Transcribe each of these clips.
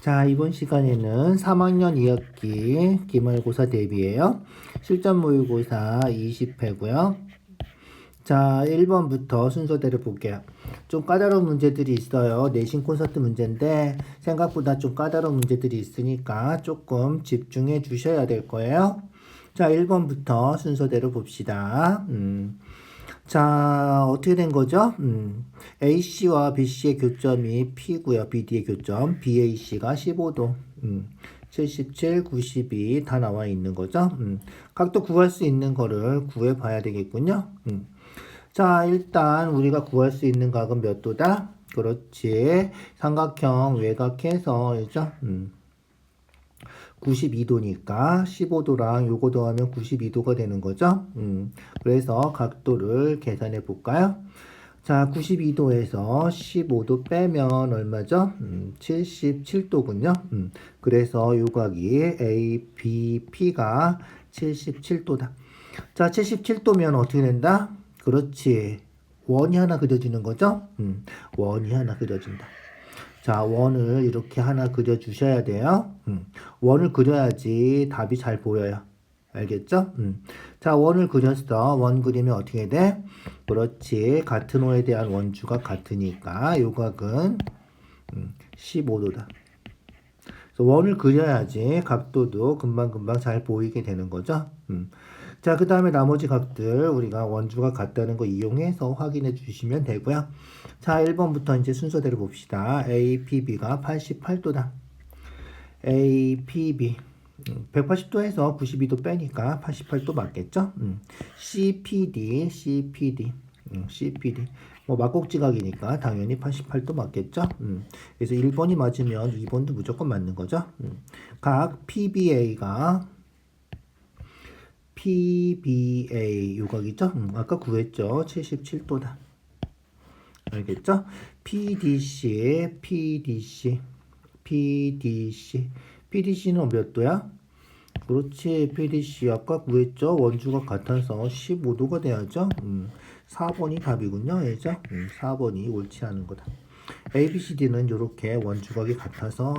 자, 이번 시간에는 3학년 2학기 기말고사 대비예요. 실전 모의고사 20회고요. 자, 1번부터 순서대로 볼게요. 좀 까다로운 문제들이 있어요. 내신 콘서트 문제인데 생각보다 좀 까다로운 문제들이 있으니까 조금 집중해 주셔야 될 거예요. 자, 1번부터 순서대로 봅시다. 자, 어떻게 된 거죠? AC와 BC의 교점이 P고요. BD의 교점. BAC가 15도. 77, 92 다 나와 있는 거죠. 각도 구할 수 있는 거를 구해 봐야 되겠군요. 자, 일단 우리가 구할 수 있는 각은 몇 도다? 그렇지. 삼각형 외곽해서, 그죠? 92도니까 15도랑 요거 더하면 92도가 되는 거죠. 그래서 각도를 계산해 볼까요? 자, 92도에서 15도 빼면 얼마죠? 77도군요. 그래서 요 각이 ABP가 77도다. 자, 77도면 어떻게 된다? 그렇지. 원이 하나 그려지는 거죠? 원이 하나 그려진다. 자, 원을 이렇게 하나 그려 주셔야 돼요. 원을 그려야지 답이 잘 보여요. 알겠죠? 자, 원을 그렸어. 원 그리면 어떻게 돼? 그렇지. 같은 호에 대한 원주가 같으니까 요 각은 15도다. 그래서 원을 그려야지 각도도 금방금방 잘 보이게 되는 거죠. 자, 그 다음에 나머지 각들 우리가 원주가 같다는 거 이용해서 확인해 주시면 되고요. 자, 1번부터 이제 순서대로 봅시다. APB가 88도다. APB 180도에서 92도 빼니까 88도 맞겠죠? CPD CPD 뭐 막곡지각이니까 당연히 88도 맞겠죠? 그래서 1번이 맞으면 2번도 무조건 맞는 거죠. 각 PBA가 PBA 요각이죠? 아까 구했죠? 77도다. 알겠죠? PDC는 몇 도야? 그렇지. PDC 아까 구했죠? 원주가 같아서 15도가 돼야죠? 4번이 답이군요. 예죠? 4번이 옳지 않은 거다. ABCD는 이렇게 원주각이 같아서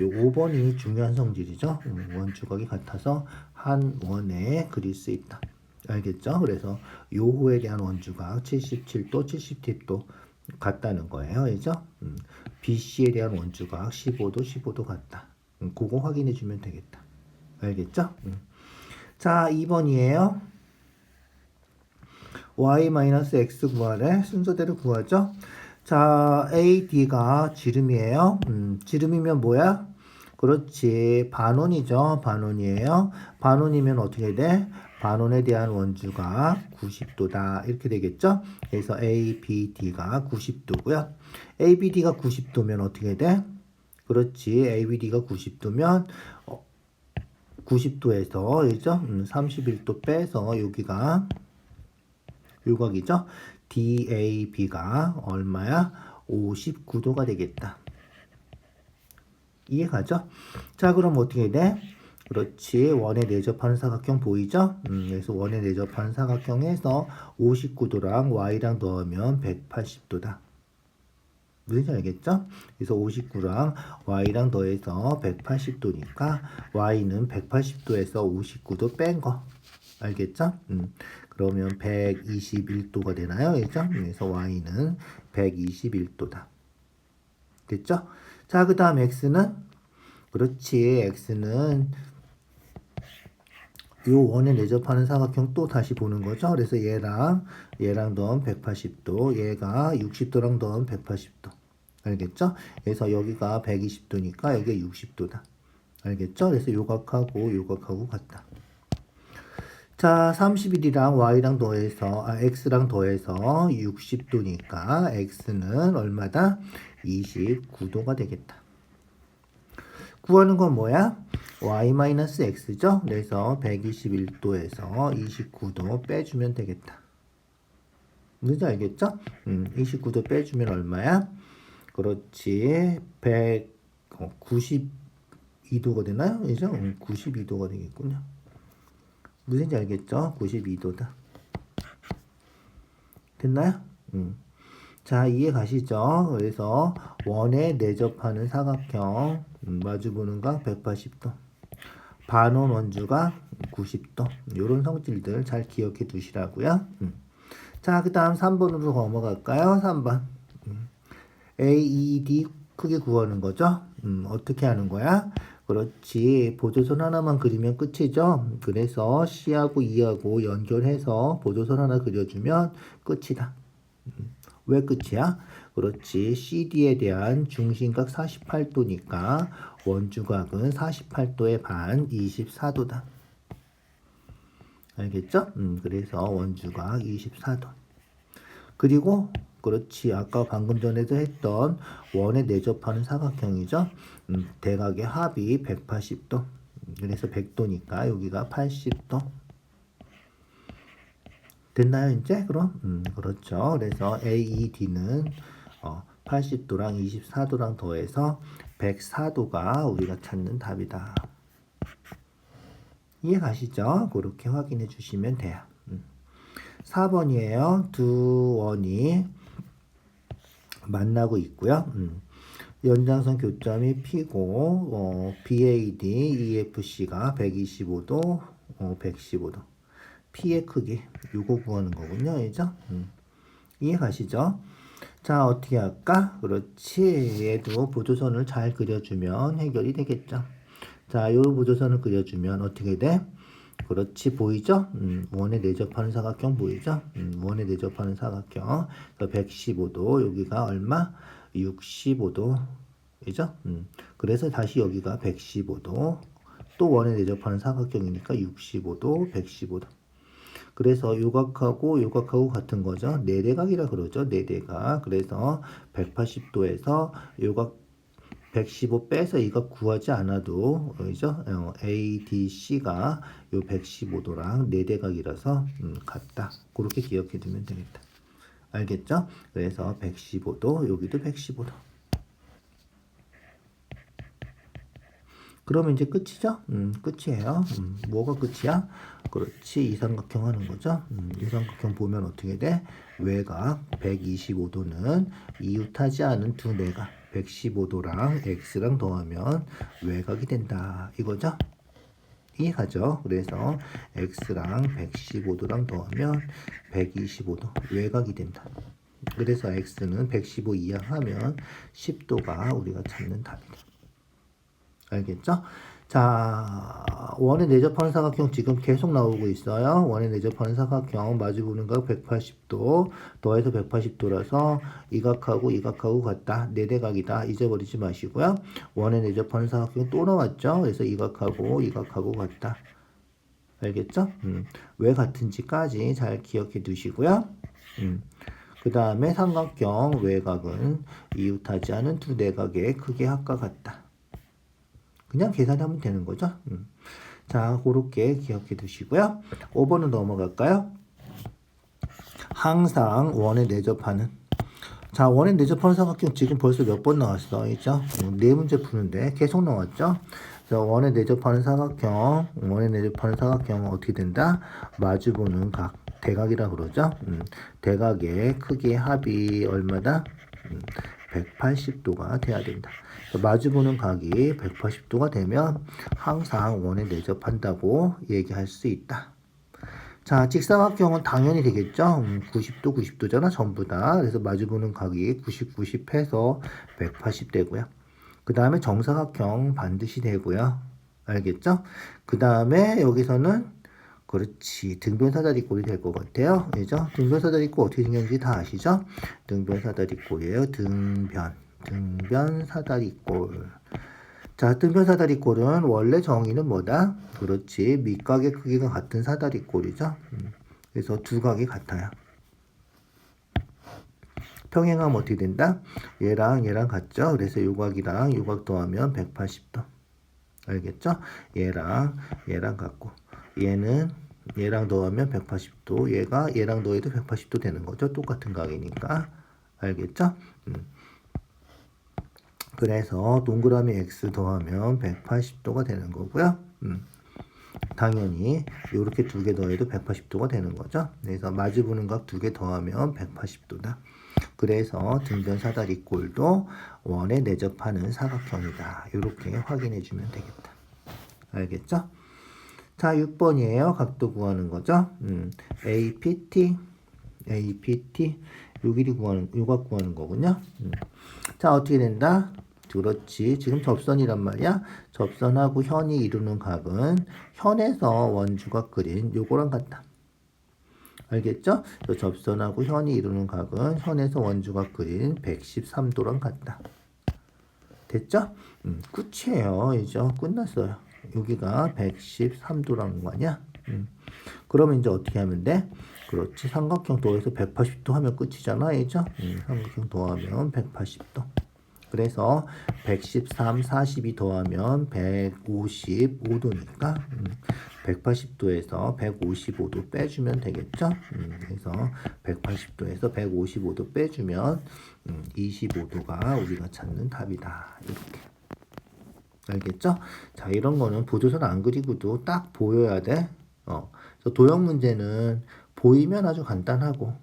요 5번이 중요한 성질이죠. 원주각이 같아서 한 원에 그릴 수 있다. 알겠죠? 그래서 요 호에 대한 원주각 77도, 70도 같다는 거예요. 그죠? BC에 대한 원주각 15도, 15도 같다. 그거 확인해 주면 되겠다. 알겠죠? 자, 2번이에요. y-x 구하래. 순서대로 구하죠. 자, AD가 지름이에요. 지름이면 뭐야? 그렇지. 반원이죠. 반원이에요. 반원이면 어떻게 돼? 반원에 대한 원주가 90도다. 이렇게 되겠죠? 그래서 ABD가 90도고요. ABD가 90도면 어떻게 돼? 그렇지. ABD가 90도면 90도에서 그죠? 31도 빼서 여기가 요각이죠? DAB가 얼마야? 59도가 되겠다. 이해가죠? 자, 그럼 어떻게 돼? 그렇지. 원에 내접하는 사각형 보이죠? 그래서 원에 내접하는 사각형에서 59도랑 y랑 넣으면 180도다. 무슨지 알겠죠? 그래서 59랑 y랑 더해서 180도니까 y는 180도에서 59도 뺀 거. 알겠죠? 그러면 121도가 되나요? 그죠? 그래서 y는 121도다. 됐죠? 자, 그 다음 x는 그렇지. x는 요 원에 내접하는 사각형 또 다시 보는 거죠. 그래서 얘랑 넣으면 180도, 얘가 60도랑 넣으면 180도. 알겠죠? 그래서 여기가 120도니까 여기가 60도다. 알겠죠? 그래서 요각하고 같다. 자, 31이랑 y랑 더해서 x랑 더해서 60도니까 x는 얼마다? 29도가 되겠다. 구하는 건 뭐야? y-x죠? 그래서 121도에서 29도 빼주면 되겠다. 뭔지 알겠죠? 29도 빼주면 얼마야? 그렇지. 192도가 되나요? 그죠? 92도가 되겠군요. 무슨지 알겠죠? 92도다. 됐나요? 자, 이해 가시죠? 그래서 원에 내접하는 사각형 마주보는 각 180도, 반원 원주가 90도. 이런 성질들 잘 기억해 두시라고요. 자, 그 다음 3번으로 넘어갈까요? 3번. AED 크게 구하는 거죠. 어떻게 하는 거야? 그렇지. 보조선 하나만 그리면 끝이죠. 그래서 C하고 E하고 연결해서 보조선 하나 그려주면 끝이다. 왜 끝이야? 그렇지. CD에 대한 중심각 48도니까 원주각은 48도의 반 24도다. 알겠죠? 그래서 원주각 24도. 그리고 그렇지. 아까 방금 전에도 했던 원에 내접하는 사각형이죠. 대각의 합이 180도. 그래서 100도니까 여기가 80도. 됐나요, 이제? 그럼? 그렇죠. 그래서 AED는 80도랑 24도랑 더해서 104도가 우리가 찾는 답이다. 이해 가시죠? 그렇게 확인해 주시면 돼요. 4번이에요. 두 원이 만나고 있고요. 연장선 교점이 P고 BAD, EFC가 125도, 115도. P의 크기, 요거 구하는 거군요. 그죠? 이해 가시죠? 자, 어떻게 할까? 그렇지. 얘도 보조선을 잘 그려주면 해결이 되겠죠. 자, 요 보조선을 그려주면 어떻게 돼? 그렇지. 보이죠? 원에 내접하는 사각형 보이죠? 원에 내접하는 사각형. 115도, 여기가 얼마? 65도. 그죠? 그래서 다시 여기가 115도. 또 원에 내접하는 사각형이니까 65도, 115도. 그래서 요각하고 요각하고 같은 거죠. 네대각이라 그러죠. 네대각. 그래서 180도에서 요각 115 빼서 이각 구하지 않아도 그죠? ADC가 요 115도랑 네대각이라서 같다. 그렇게 기억해 두면 되겠다. 알겠죠? 그래서 115도, 여기도 115도. 그러면 이제 끝이죠? 끝이에요. 뭐가 끝이야? 그렇지. 이삼각형 하는 거죠. 이삼각형 보면 어떻게 돼? 외곽 125도는 이웃하지 않은 두 내각 115도랑 x랑 더하면 외곽이 된다. 이거죠? 이해가죠? 그래서 x랑 115도랑 더하면 125도 외곽이 된다. 그래서 x는 115 이하 하면 10도가 우리가 찾는 답이다. 알겠죠? 자, 원에 내접하는 사각형 지금 계속 나오고 있어요. 원에 내접하는 사각형 마주보는 각 180도 더해서 180도라서 이각하고 이각하고 같다. 네대각이다. 잊어버리지 마시고요. 원에 내접하는 사각형 또 나왔죠. 그래서 이각하고 이각하고 같다. 알겠죠? 왜 같은지까지 잘 기억해 두시고요. 그 다음에 삼각형 외곽은 이웃하지 않은 두 내각의 크기의 합과 같다. 그냥 계산하면 되는 거죠. 자, 그렇게 기억해 두시고요. 5번은 넘어갈까요? 항상 원에 내접하는. 자, 원에 내접하는 사각형 지금 벌써 몇 번 나왔어. 그죠? 네 문제 푸는데 계속 나왔죠? 자, 원에 내접하는 사각형, 원에 내접하는 사각형은 어떻게 된다? 마주보는 각, 대각이라 그러죠? 대각의 크기의 합이 얼마다? 180도가 돼야 된다. 마주보는 각이 180도가 되면 항상 원에 내접한다고 얘기할 수 있다. 자, 직사각형은 당연히 되겠죠. 90도, 90도잖아, 전부 다. 그래서 마주보는 각이 90, 90 해서 180 되고요. 그 다음에 정사각형 반드시 되고요. 알겠죠? 그 다음에 여기서는 그렇지. 등변사다리꼴이 될 것 같아요. 그죠? 등변사다리꼴 어떻게 생겼는지 다 아시죠? 등변사다리꼴이에요. 등변사다리꼴. 자, 등변사다리꼴은 원래 정의는 뭐다? 그렇지. 밑각의 크기가 같은 사다리꼴이죠. 그래서 두 각이 같아요. 평행하면 어떻게 된다? 얘랑 얘랑 같죠? 그래서 요각이랑 요각 더하면 180도. 알겠죠? 얘랑 얘랑 같고 얘는 얘랑 더하면 180도. 얘가 얘랑 더해도 180도 되는 거죠. 똑같은 각이니까. 알겠죠? 그래서 동그라미 x 더하면 180도가 되는 거고요. 당연히 이렇게 두 개 더해도 180도가 되는 거죠. 그래서 마주보는 각 두 개 더하면 180도다. 그래서 등변 사다리꼴도 원에 내접하는 사각형이다. 이렇게 확인해 주면 되겠다. 알겠죠? 자, 6번이에요. 각도 구하는 거죠. APT, 요 길이 구하는, 요각 구하는 거군요. 자, 어떻게 된다? 그렇지. 지금 접선이란 말이야. 접선하고 현이 이루는 각은 현에서 원주가 그린 요거랑 같다. 알겠죠? 접선하고 현이 이루는 각은 현에서 원주가 그린 113도랑 같다. 됐죠? 끝이에요. 이제 끝났어요. 여기가 113도라는 거 아니야? 그러면 이제 어떻게 하면 돼? 그렇지. 삼각형 더해서 180도 하면 끝이잖아. 이죠? 삼각형 더하면 180도. 그래서 113, 42 더하면 155도니까 180도에서 155도 빼주면 되겠죠? 그래서 180도에서 155도 빼주면 25도가 우리가 찾는 답이다. 이렇게. 알겠죠? 자, 이런 거는 보조선 안 그리고도 딱 보여야 돼. 도형 문제는 보이면 아주 간단하고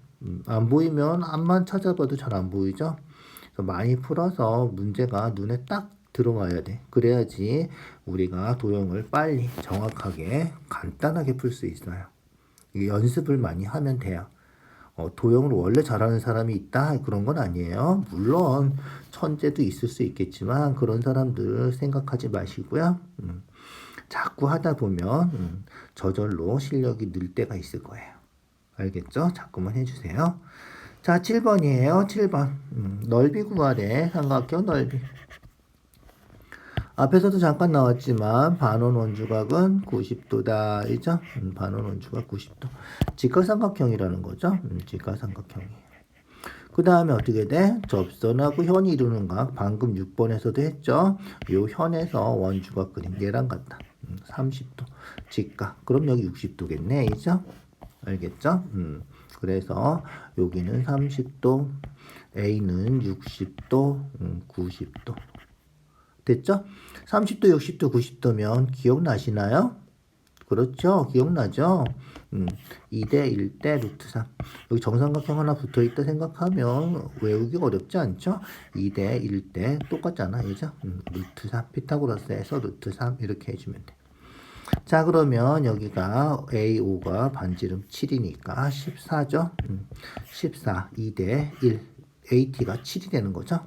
안 보이면 앞만 찾아봐도 잘 안 보이죠? 많이 풀어서 문제가 눈에 딱 들어와야 돼. 그래야지 우리가 도형을 빨리 정확하게 간단하게 풀 수 있어요. 이게 연습을 많이 하면 돼요. 도형을 원래 잘하는 사람이 있다? 그런 건 아니에요. 물론 천재도 있을 수 있겠지만 그런 사람들 생각하지 마시고요. 자꾸 하다 보면 저절로 실력이 늘 때가 있을 거예요. 알겠죠? 자꾸만 해주세요. 자, 7번이에요. 7번. 넓이 구하래. 삼각형 넓이. 앞에서도 잠깐 나왔지만 반원 원주각은 90도다. 이죠? 반원 원주각 90도. 직각삼각형이라는 거죠. 직각삼각형이에요. 그 다음에 어떻게 돼? 접선하고 현이 이루는 각. 방금 6번에서도 했죠? 요 현에서 원주각 그림. 얘랑 같다. 30도. 직각. 그럼 여기 60도겠네. 이죠? 알겠죠? 그래서 여기는 30도, A는 60도, 90도. 됐죠? 30도, 60도, 90도면 기억나시나요? 그렇죠? 기억나죠? 2대 1대 루트 3. 여기 정삼각형 하나 붙어있다 생각하면 외우기 어렵지 않죠? 2대 1대 똑같잖아. 그죠? 루트 3. 피타고라스에서 루트 3 이렇게 해주면 돼. 자, 그러면 여기가 A5가 반지름 7이니까 14죠? 14, 2대 1. AT가 7이 되는 거죠?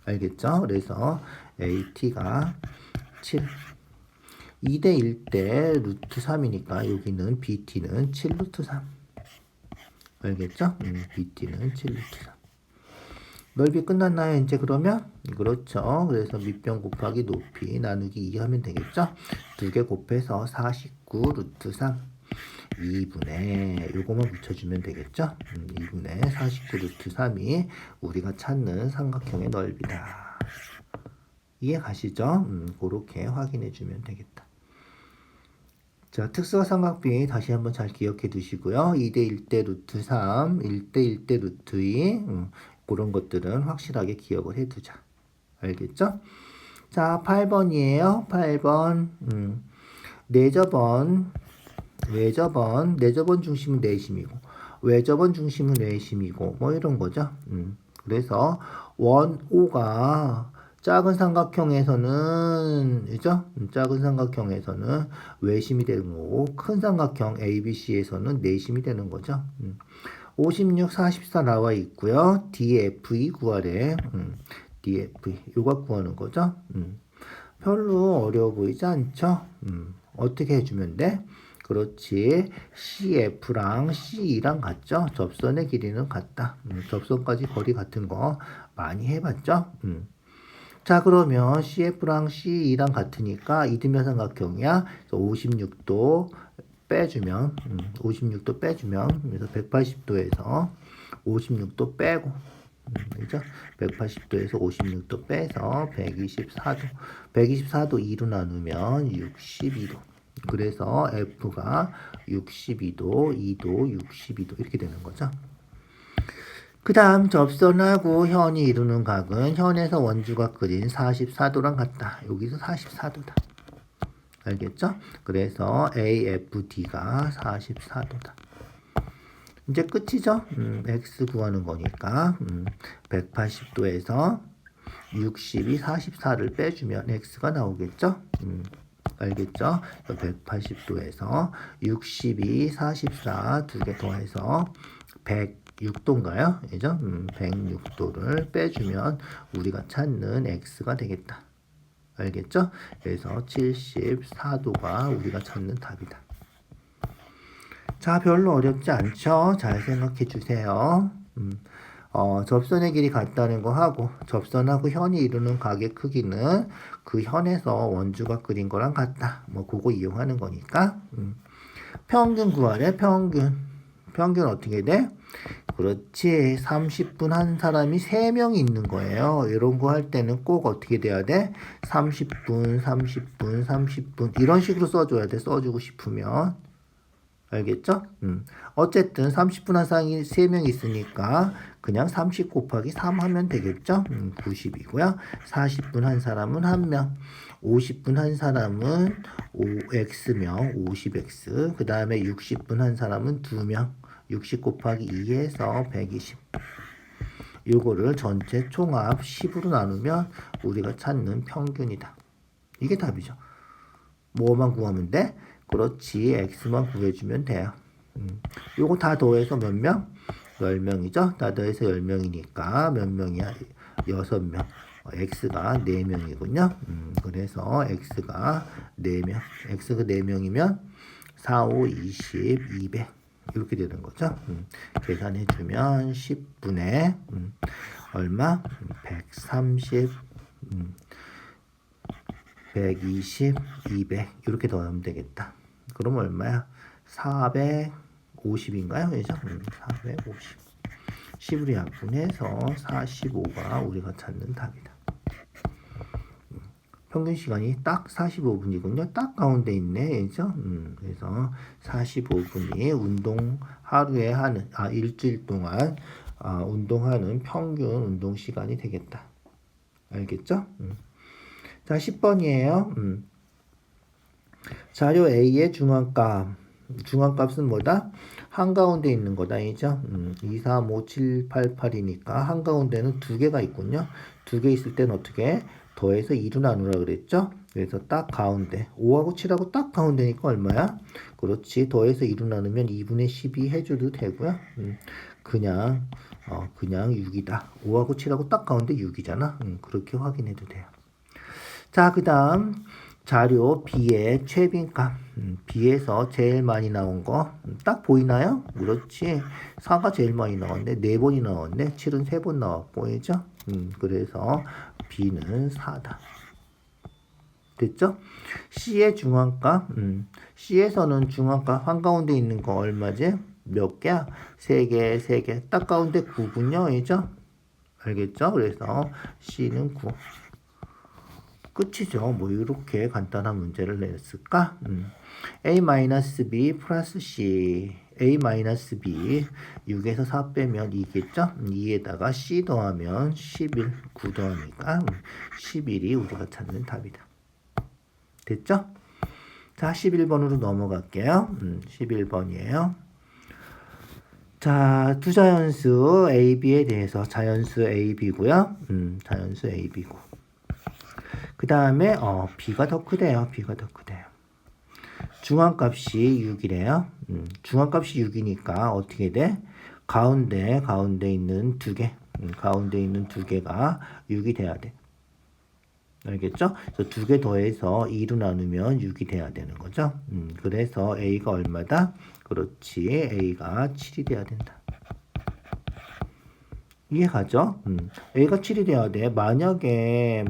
알겠죠? 그래서 AT가 7. 2대 1대 루트 3이니까 여기는 BT는 7 루트 3. 알겠죠? BT는 7 루트 3. 넓이 끝났나요? 이제 그러면? 그렇죠. 그래서 밑변 곱하기 높이 나누기 2 하면 되겠죠? 2개 곱해서 49 루트 3. 2분의 요거만 붙여주면 되겠죠? 2분의 49 루트 3이 우리가 찾는 삼각형의 넓이다. 이해 가시죠? 그렇게 확인해 주면 되겠다. 자, 특수가 삼각비 다시 한번 잘 기억해 두시고요. 2대 1대 루트 3, 1대 1대 루트 2 그런 것들은 확실하게 기억을 해 두자. 알겠죠? 자, 8번이에요. 8번. 내저번 중심은 내심이고 외저번 중심은 외심이고 뭐 이런 거죠. 그래서 원 O가 작은 삼각형에서는 그죠? 작은 삼각형에서는 외심이 되는 거고 큰 삼각형 ABC에서는 내심이 되는 거죠. 56, 44 나와 있고요. DFE 구하래. DFE 요거 구하는 거죠. 별로 어려워 보이지 않죠? 어떻게 해주면 돼? 그렇지. CF랑 CE랑 같죠? 접선의 길이는 같다. 접선까지 거리 같은 거 많이 해봤죠? 자, 그러면 CF랑 CE랑 같으니까 이등변 삼각형이야. 56도 빼주면, 56도 빼주면, 그래서 180도에서 56도 빼고, 그죠? 180도에서 56도 빼서 124도. 124도 2로 나누면 62도. 그래서 F가 62도, 2도, 62도 이렇게 되는 거죠. 그 다음 접선하고 현이 이루는 각은 현에서 원주가 그린 44도랑 같다. 여기서 44도다. 알겠죠? 그래서 AFD가 44도다. 이제 끝이죠. x 구하는 거니까 180도에서 60이 44를 빼주면 x가 나오겠죠. 알겠죠? 180도에서 62, 44 두 개 더해서 106도인가요? 그죠? 106도를 빼주면 우리가 찾는 x가 되겠다. 알겠죠? 그래서 74도가 우리가 찾는 답이다. 자, 별로 어렵지 않죠? 잘 생각해 주세요. 접선의 길이 같다는 거 하고 접선하고 현이 이루는 각의 크기는 그 현에서 원주가 그린 거랑 같다. 뭐 그거 이용하는 거니까. 평균 구하래. 평균 어떻게 돼? 그렇지. 30분 한 사람이 3명이 있는 거예요. 이런 거 할 때는 꼭 어떻게 돼야 돼? 30분, 30분, 30분 이런 식으로 써줘야 돼. 써주고 싶으면. 알겠죠? 어쨌든 30분 한 사람이 3명 있으니까 그냥 30 곱하기 3 하면 되겠죠? 90이고요. 40분 한 사람은 1명. 50분 한 사람은 5x명, 50x. 그 다음에 60분 한 사람은 2명. 60 곱하기 2 해서 120. 요거를 전체 총합 10으로 나누면 우리가 찾는 평균이다. 이게 답이죠. 뭐만 구하면 돼? 그렇지. x만 구해주면 돼요. 요거 다 더해서 몇 명? 10명이죠? 다 더해서 10명이니까 몇 명이야? 6명. x가 4명이군요. 그래서 x가 4명. x가 4명이면 4, 5, 20, 200. 이렇게 되는 거죠. 계산해주면 10분의 얼마? 130, 120, 200 이렇게 더하면 되겠다. 그럼 얼마야? 450인가요? 그죠? 450. 10으로 약분해서 45가 우리가 찾는 답이다. 평균 시간이 딱 45분이군요. 딱 가운데 있네. 그죠? 그래서 45분이 운동 하루에 하는, 일주일 동안 운동하는 평균 운동 시간이 되겠다. 알겠죠? 자, 10번이에요. 자료 A의 중앙값. 중앙값은 뭐다? 한가운데 있는 거다. 이죠? 2, 3, 5, 7, 8, 8이니까 한가운데는 두 개가 있군요. 두 개 있을 때는 어떻게? 더해서 2로 나누라 그랬죠? 그래서 딱 가운데. 5하고 7하고 딱 가운데니까 얼마야? 그렇지. 더해서 2로 나누면 2분의 12 해줘도 되고요. 그냥 6이다. 5하고 7하고 딱 가운데 6이잖아. 그렇게 확인해도 돼요. 자, 그 다음 자료 B의 최빈값. B에서 제일 많이 나온 거 딱 보이나요? 그렇지. 4가 제일 많이 나왔네. 4번이 나왔네. 7은 3번 나왔고, 그죠? 그래서 B는 4다. 됐죠? C의 중앙값. C에서는 중앙값 한가운데 있는 거 얼마지? 몇 개야? 3개, 3개. 딱 가운데 9군요. 그죠? 알겠죠? 그래서 C는 9. 끝이죠. 뭐 이렇게 간단한 문제를 냈을까? A-B 플러스 C A-B 6에서 4 빼면 2겠죠? 2에다가 C 더하면 11 9 더하니까 11이 우리가 찾는 답이다. 됐죠? 자, 11번으로 넘어갈게요. 11번이에요. 자, 두 자연수 A, B에 대해서 자연수 A, B고요. 자연수 A, B고. 그 다음에 B가 더 크대요. B가 더 크대요. 중앙값이 6이래요. 중앙값이 6이니까 어떻게 돼? 가운데 있는 두 개. 가운데 있는 두 개가 6이 돼야 돼. 알겠죠? 그래서 두 개 더해서 2로 나누면 6이 돼야 되는 거죠. 그래서 A가 얼마다? 그렇지. A가 7이 돼야 된다. 이해가죠? A가 7이 돼야 돼. 만약에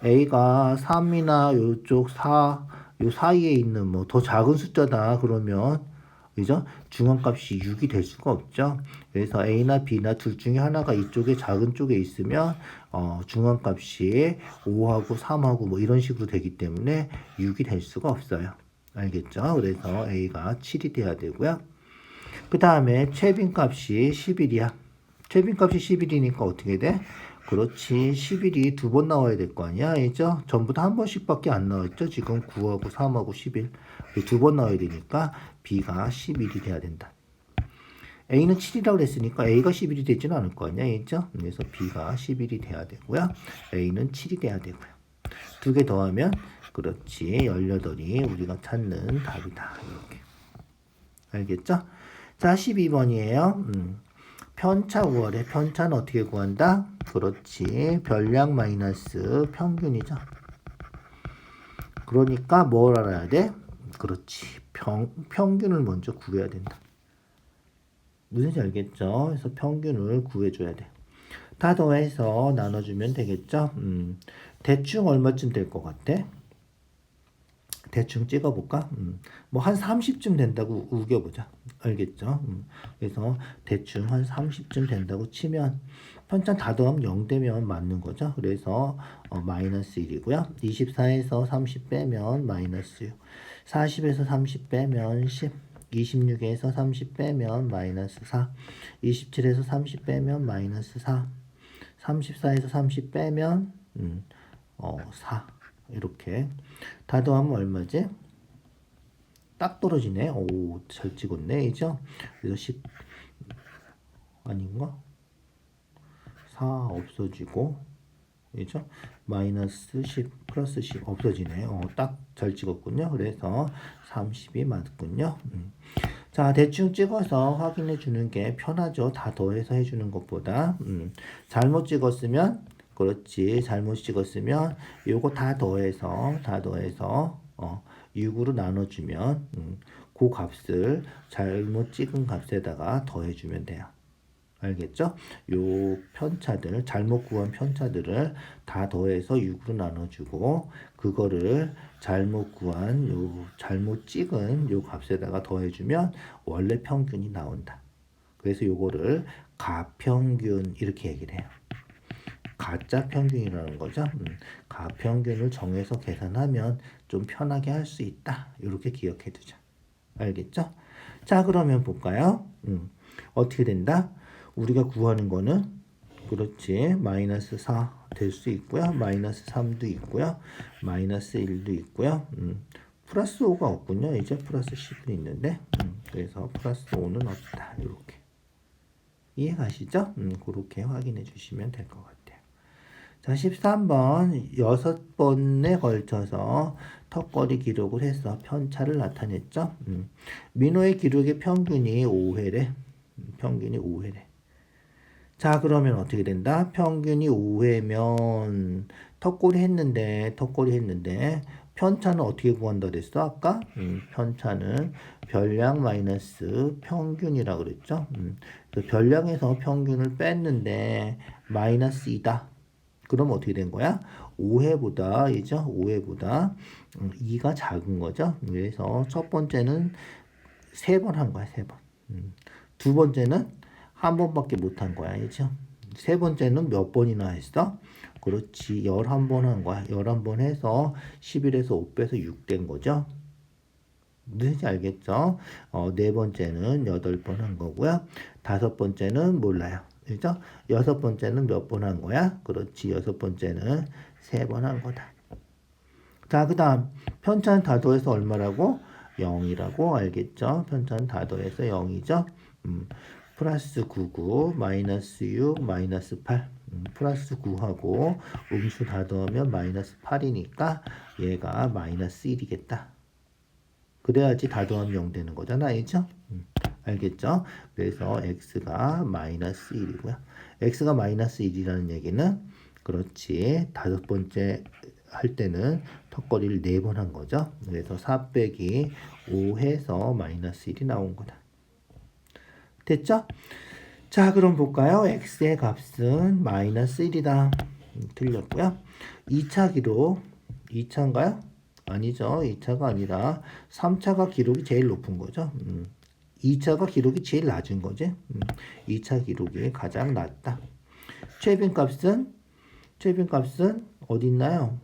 A가 3이나 요쪽 4, 요 사이에 있는 뭐 더 작은 숫자다 그러면 그죠? 중앙값이 6이 될 수가 없죠. 그래서 A나 B나 둘 중에 하나가 이쪽에 작은 쪽에 있으면 중앙값이 5하고 3하고 뭐 이런 식으로 되기 때문에 6이 될 수가 없어요. 알겠죠? 그래서 A가 7이 돼야 되고요. 그 다음에 최빈값이 11이야. 최빈값이 11이니까 어떻게 돼? 그렇지. 11이 두 번 나와야 될 거 아니야? 알죠? 전부 다 한 번씩밖에 안 나왔죠? 지금 9하고 3하고 11. 두 번 나와야 되니까 B가 11이 돼야 된다. A는 7이라고 그랬으니까 A가 11이 되지는 않을 거 아니야, 있죠? 그래서 B가 11이 돼야 되고요. A는 7이 돼야 되고요. 두 개 더하면 그렇지 18이 우리가 찾는 답이다. 이렇게. 알겠죠? 자, 12번이에요. 편차 구하래. 편차는 어떻게 구한다? 그렇지. 별량 마이너스 평균이죠. 그러니까 뭘 알아야 돼? 그렇지. 평균을 먼저 구해야 된다. 무슨지 알겠죠? 그래서 평균을 구해줘야 돼. 다 더해서 나눠주면 되겠죠? 대충 얼마쯤 될 것 같아? 대충 찍어볼까? 뭐 한 30쯤 된다고 우겨보자. 알겠죠? 그래서 대충 한 30쯤 된다고 치면 편차 다 더하면 0 되면 맞는 거죠. 그래서 마이너스 1이고요. 24에서 30 빼면 마이너스 6. 40에서 30 빼면 10. 26에서 30 빼면 마이너스 4. 27에서 30 빼면 마이너스 4. 34에서 30 빼면 4. 이렇게 다 더하면 얼마지? 딱 떨어지네. 오, 잘 찍었네. 이죠? 그래서 10 아닌가? 4 없어지고 그죠? 마이너스 10 플러스 10 없어지네. 딱 잘 찍었군요. 그래서 30이 맞군요. 자, 대충 찍어서 확인해 주는 게 편하죠. 다 더해서 해주는 것보다. 잘못 찍었으면 그렇지. 잘못 찍었으면 요거 다 더해서 6으로 나눠주면 그 값을 잘못 찍은 값에다가 더해주면 돼요. 알겠죠? 요 편차들, 잘못 구한 편차들을 다 더해서 6으로 나눠주고 그거를 잘못 구한 요 잘못 찍은 요 값에다가 더해주면 원래 평균이 나온다. 그래서 요거를 가평균 이렇게 얘기를 해요. 가짜 평균이라는 거죠. 가평균을 정해서 계산하면 좀 편하게 할 수 있다. 이렇게 기억해 두자. 알겠죠? 자, 그러면 볼까요? 어떻게 된다? 우리가 구하는 거는 그렇지. 마이너스 4 될 수 있고요. 마이너스 3도 있고요. 마이너스 1도 있고요. 플러스 5가 없군요. 이제 플러스 10은 있는데 그래서 플러스 5는 없다. 이렇게. 이해 가시죠? 그렇게 확인해 주시면 될 것 같아요. 자, 13번 6번에 걸쳐서 턱걸이 기록을 해서 편차를 나타냈죠. 민호의 기록의 평균이 5회래. 평균이 5회래. 자, 그러면 어떻게 된다? 평균이 5회면 턱걸이 했는데 편차는 어떻게 구한다 그랬어? 아까? 편차는 별량 마이너스 평균이라고 그랬죠. 별량에서 평균을 뺐는데 마이너스 2다. 그럼 어떻게 된 거야? 5회보다, 이죠? 5회보다 2가 작은 거죠. 그래서 첫 번째는 3번 한 거야, 3번. 두 번째는 한 번밖에 못 한 거야, 이죠? 세 번째는 몇 번이나 했어? 그렇지, 11번 한 거야. 11번 해서 11에서 5 빼서 6 된 거죠. 무슨지 알겠죠? 네 번째는 8번 한 거고요. 다섯 번째는 몰라요. 그죠? 여섯 번째는 몇 번 한 거야? 그렇지. 여섯 번째는 3번 한 거다. 자, 그 다음 편차는 다 더해서 얼마라고? 0이라고 알겠죠? 편차는 다 더해서 0이죠? 플러스 99, 마이너스 6, 마이너스 8. 플러스 9하고 음수 다 더하면 마이너스 8이니까 얘가 마이너스 1이겠다. 그래야지 다 더하면 0 되는 거잖아. 알죠? 알겠죠? 그래서 x가 마이너스 1이고요. x가 마이너스 1이라는 얘기는 그렇지. 다섯 번째 할 때는 턱걸이를 4번 한 거죠. 그래서 4 빼기 5 해서 마이너스 1이 나온 거다. 됐죠? 자, 그럼 볼까요? x의 값은 마이너스 1이다. 틀렸고요. 2차 기록, 2차인가요? 아니죠. 2차가 아니라 3차가 기록이 제일 높은 거죠. 2차가 기록이 제일 낮은 거지. 2차 기록이 가장 낮다. 최빈값은 어디 있나요?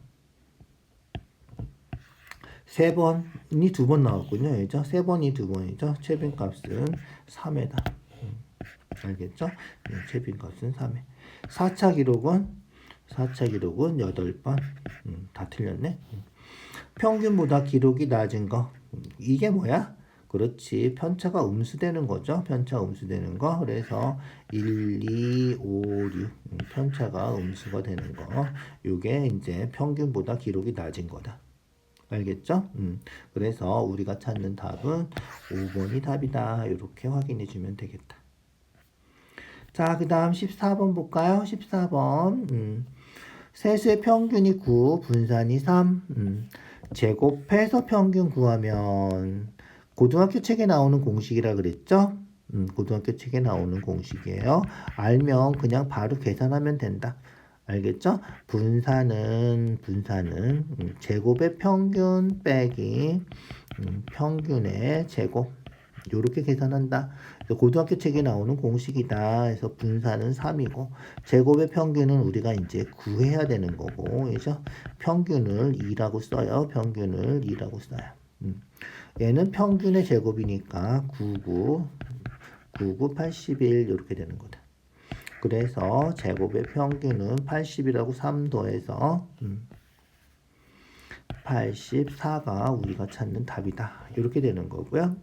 3번이 2번 나왔군요. 그죠? 3번이 2번이죠. 최빈값은 3회다. 알겠죠? 최빈값은 3회. 4차 기록은 8번. 다 틀렸네. 평균보다 기록이 낮은 거. 이게 뭐야? 그렇지. 편차가 음수되는 거죠. 편차 음수되는 거. 그래서 1, 2, 5, 6. 편차가 음수가 되는 거. 요게 이제 평균보다 기록이 낮은 거다. 알겠죠? 그래서 우리가 찾는 답은 5번이 답이다. 이렇게 확인해 주면 되겠다. 자, 그 다음 14번 볼까요? 14번. 세수의 평균이 9, 분산이 3. 제곱해서 평균 구하면 고등학교 책에 나오는 공식이라 그랬죠? 고등학교 책에 나오는 공식이에요. 알면 그냥 바로 계산하면 된다. 알겠죠? 분산은 제곱의 평균 빼기 평균의 제곱. 요렇게 계산한다. 그래서 고등학교 책에 나오는 공식이다. 그래서 분산은 3이고 제곱의 평균은 우리가 이제 구해야 되는 거고, 그죠? 평균을 2라고 써요. 평균을 2라고 써요. 얘는 평균의 제곱이니까 99, 81 이렇게 되는 거다. 그래서 제곱의 평균은 80이라고 3 더해서 84가 우리가 찾는 답이다. 이렇게 되는 거고요.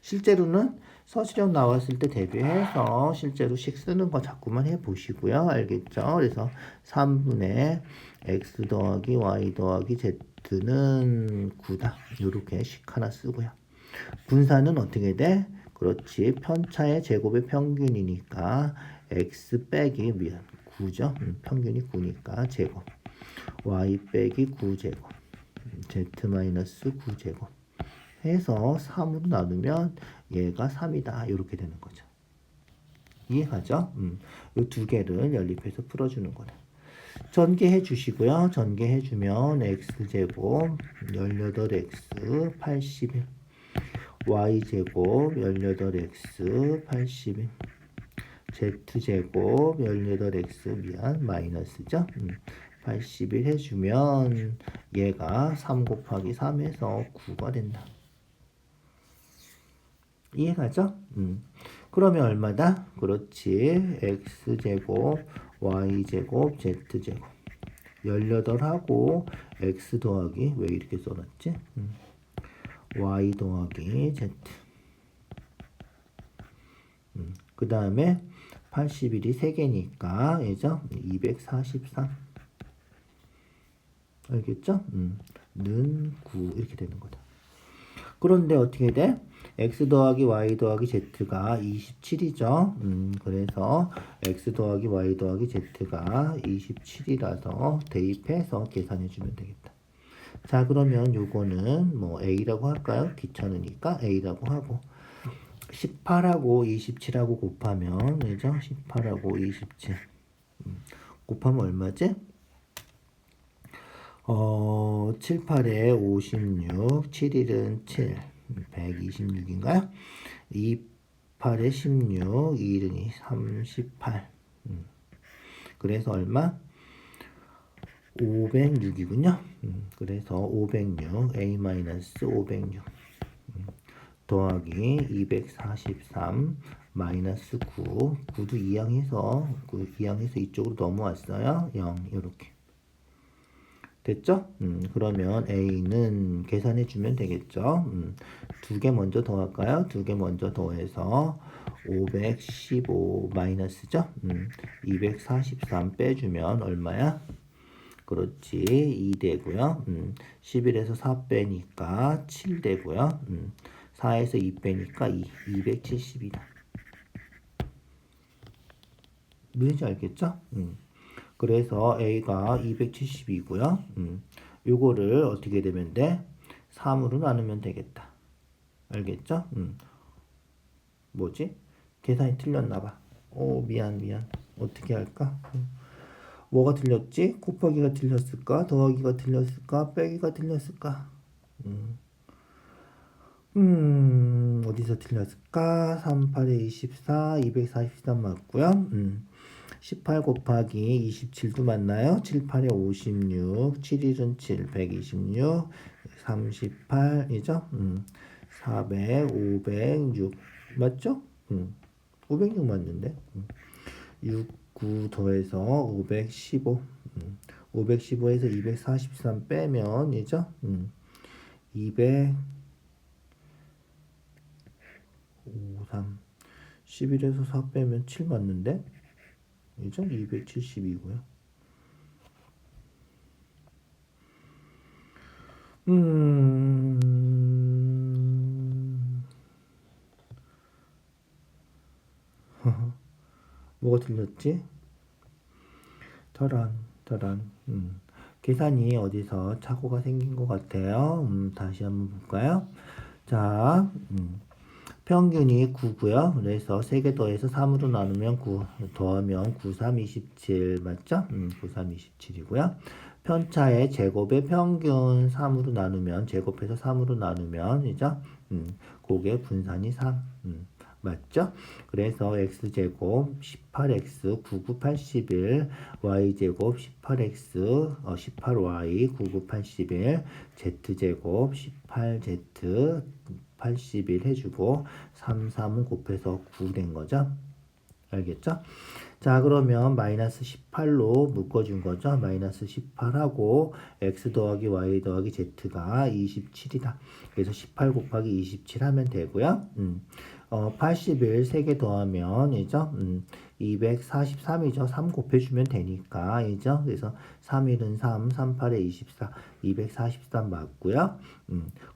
실제로는 서술형 나왔을 때 대비해서 실제로 식 쓰는 거 자꾸만 해보시고요. 알겠죠? 그래서 3분의 x 더하기 y 더하기 z는 9다. 이렇게 식 하나 쓰고요. 분산은 어떻게 돼? 그렇지. 편차의 제곱의 평균이니까 x 빼기 9죠. 평균이 9니까 제곱. y 빼기 9제곱. z-9제곱 해서 3으로 나누면 얘가 3이다. 이렇게 되는 거죠. 이해가죠? 이 두 개를 연립해서 풀어주는 거다. 전개해 주시고요. 전개해 주면 x제곱 18x 81 y제곱 18x 81 z제곱 18x 마이너스죠. 81 해주면 얘가 3 곱하기 3에서 9가 된다. 이해가죠? 그러면 얼마다? 그렇지. x제곱, y제곱, z제곱. 18하고 x 더하기, 왜 이렇게 써놨지? y 더하기 z. 그 다음에 81이 3개니까, 얘죠? 243. 알겠죠? 는 9 이렇게 되는 거다. 그런데 어떻게 돼? x 더하기 y 더하기 z가 27이죠. 그래서 x 더하기 y 더하기 z가 27이라서 대입해서 계산해 주면 되겠다. 자, 그러면 요거는 뭐 a라고 할까요? 귀찮으니까 a라고 하고 18하고 27하고 곱하면 그죠? 18하고 27 곱하면 얼마지? 7, 8에 56, 7일은 7, 126인가요? 2, 8에 16, 2일은 38. 그래서 얼마? 506이군요. 그래서 506, A-506 더하기 243 마이너스 9, 9도 이항해서 이쪽으로 넘어왔어요. 0, 이렇게. 됐죠? 그러면 A는 계산해 주면 되겠죠? 두 개 먼저 더할까요? 두 개 먼저 더해서 515 마이너스죠? 243 빼주면 얼마야? 그렇지. 2 되고요. 11에서 4 빼니까 7 되고요. 4에서 2 빼니까 270이다. 뭔지 알겠죠? 그래서 A가 270이고요. 요거를 어떻게 되면 돼? 3으로 나누면 되겠다. 알겠죠? 뭐지? 계산이 틀렸나봐. 미안. 어떻게 할까? 뭐가 틀렸지? 곱하기가 틀렸을까? 더하기가 틀렸을까? 빼기가 틀렸을까? 어디서 틀렸을까? 3, 8에 24, 243 맞고요. 18 곱하기 27도 맞나요? 7, 8에 56, 7일은 7, 126, 38이죠? 400, 506 맞죠? 506 맞는데? 6, 9 더해서 515 515에서 243 빼면 이죠? 5, 3. 11에서 4 빼면 7 맞는데? 이죠? 272고요. 뭐가 틀렸지? 저런. 계산이 어디서 착오가 생긴 것 같아요. 다시 한번 볼까요? 자, 평균이 9고요. 그래서 3개 더해서 3으로 나누면 9, 더하면 9, 3, 27 맞죠? 9, 3, 27이고요. 편차의 제곱의 평균 3으로 나누면 제곱해서 3으로 나누면 이죠? 그게 분산이 3. 맞죠? 그래서 x제곱 18x 99 81 y제곱 18x 18y 99 81 z제곱 18z 81 해주고 3, 3은 곱해서 9 된 거죠. 알겠죠? 자, 그러면 마이너스 18로 묶어준 거죠. 마이너스 18하고 x 더하기 y 더하기 z가 27이다. 그래서 18 곱하기 27 하면 되고요. 81 3개 더하면 이죠. 243이죠. 3 곱해주면 되니까 이죠. 그래서 3일은 3, 38에 24, 243 맞고요.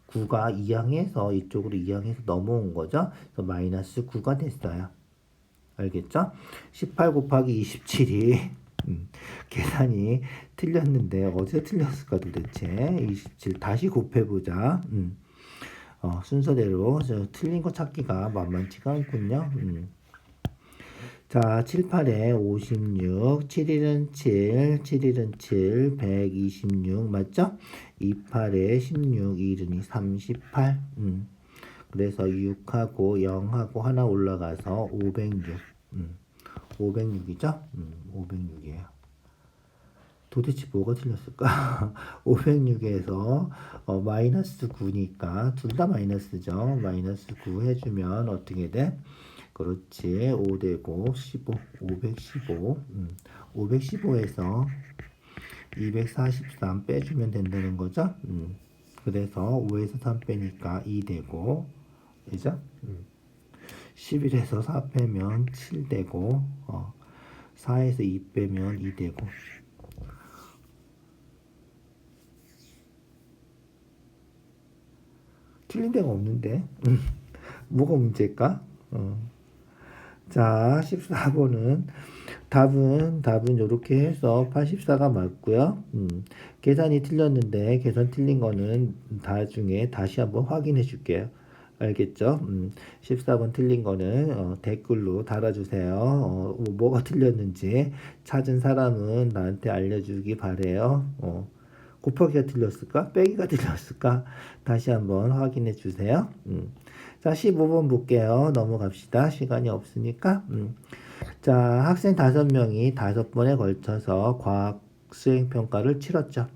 9가 이항해서 이쪽으로 이항해서 넘어온 거죠. 그래서 마이너스 9가 됐어요. 알겠죠? 18 곱하기 27이 계산이 틀렸는데 어디서 틀렸을까 도대체? 27 다시 곱해보자. 순서대로 틀린 거 찾기가 만만치가 않군요. 자, 7, 8에 56, 7일은 7, 7일은 7, 126 맞죠? 2, 8에 16, 2일은 38. 그래서 6하고 0하고 하나 올라가서 506. 506이죠? 506이에요. 도대체 뭐가 틀렸을까? 506에서 마이너스 9니까 둘 다 마이너스죠. 마이너스 9 해주면 어떻게 돼? 그렇지. 5 되고 15. 515. 515에서 243 빼주면 된다는 거죠. 그래서 5에서 3 빼니까 2 되고 그죠? 11에서 4 빼면 7 되고 4에서 2 빼면 2 되고 틀린 데가 없는데 뭐가 문제일까? 자, 14번은 답은 이렇게 해서 84가 맞고요. 계산이 틀렸는데 계산 틀린 거는 나중에 다시 한번 확인해 줄게요. 알겠죠? 14번 틀린 거는 댓글로 달아주세요. 뭐가 틀렸는지 찾은 사람은 나한테 알려주기 바래요. 곱하기가 틀렸을까? 빼기가 틀렸을까? 다시 한번 확인해 주세요. 자, 15번 볼게요. 넘어갑시다. 시간이 없으니까. 자, 학생 5명이 5번에 걸쳐서 과학 수행평가를 치렀죠.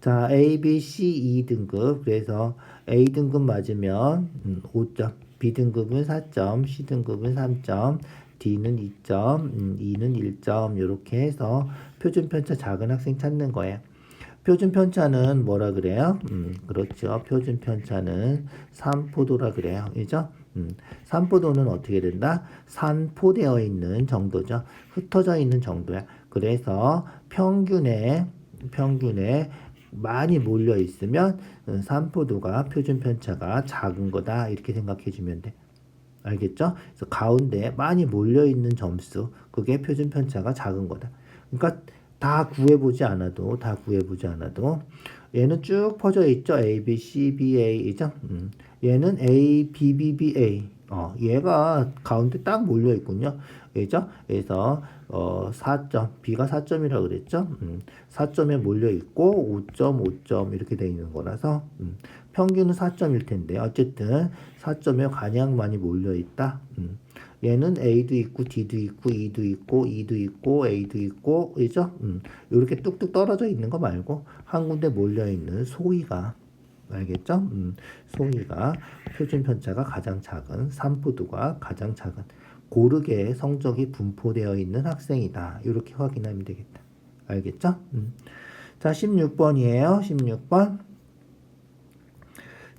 자, A, B, C, 2등급. 그래서 A등급 맞으면 5점, B등급은 4점, C등급은 3점, D는 2점, E는 1점. 이렇게 해서 표준편차 작은 학생 찾는 거예요. 표준편차는 뭐라 그래요? 그렇죠. 표준편차는 산포도라 그래요. 그죠? 산포도는 어떻게 된다? 산포되어 있는 정도죠. 흩어져 있는 정도야. 그래서 평균에 많이 몰려 있으면 산포도가 표준편차가 작은 거다. 이렇게 생각해 주면 돼. 알겠죠? 그래서 가운데 많이 몰려 있는 점수, 그게 표준편차가 작은 거다. 그러니까 다 구해보지 않아도 얘는 쭉 퍼져 있죠. A, B, C, B, A이죠. 얘는 A, B, B, B, A. 얘가 가운데 딱 몰려 있군요. 그죠? 그래서 4점, B가 4점이라고 그랬죠. 4점에 몰려 있고 5점, 5점 이렇게 되어 있는 거라서 평균은 4점일 텐데 어쨌든 4점에 가장 많이 몰려 있다. 얘는 A도 있고 D도 있고 E도 있고 E도 있고 A도 있고 그죠? 이렇게 뚝뚝 떨어져 있는 거 말고 한 군데 몰려 있는 소위가 알겠죠? 소위가 표준 편차가 가장 작은 산포도가 가장 작은 고르게 성적이 분포되어 있는 학생이다. 이렇게 확인하면 되겠다. 알겠죠? 자, 16번이에요. 16번.